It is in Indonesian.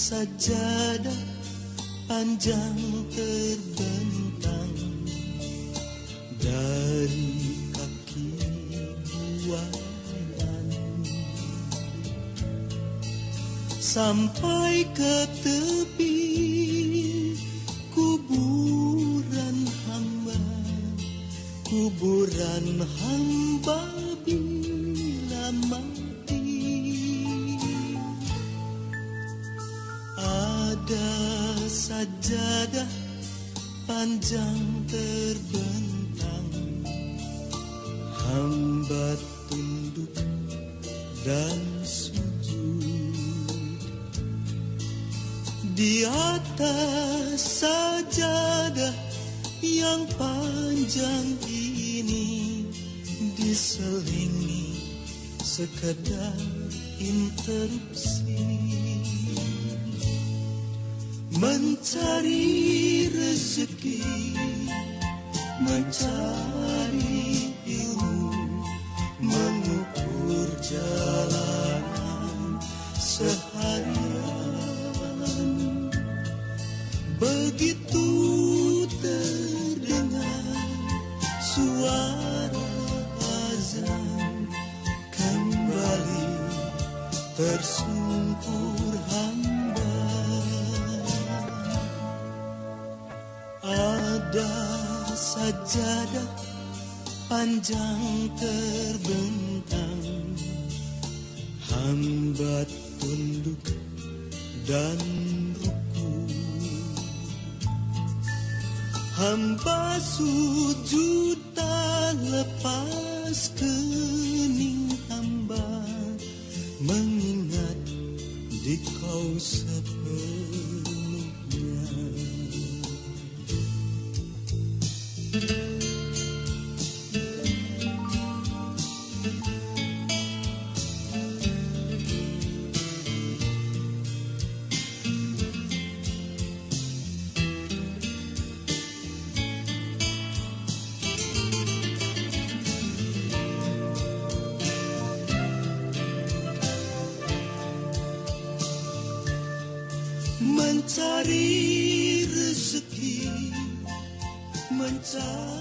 sajadah panjang terbentang dari kaki buayan sampai ke tepi kuburan hamba bila mati. Ada sajadah panjang terbentang, hamba tunduk dan sujud di atas sajadah yang panjang ini, diselingi sekedar interupsi, mencari rezeki, mencari ilmu, mengukur jalanan seharian. Begitu terdengar suara azan, kembali tersungkur hamba. Ada sajadah panjang terbentang, hamba tunduk dan hamba sujud tak lepas kening hamba, mengingat di kau sepenuhnya. Mencari rezeki, mencari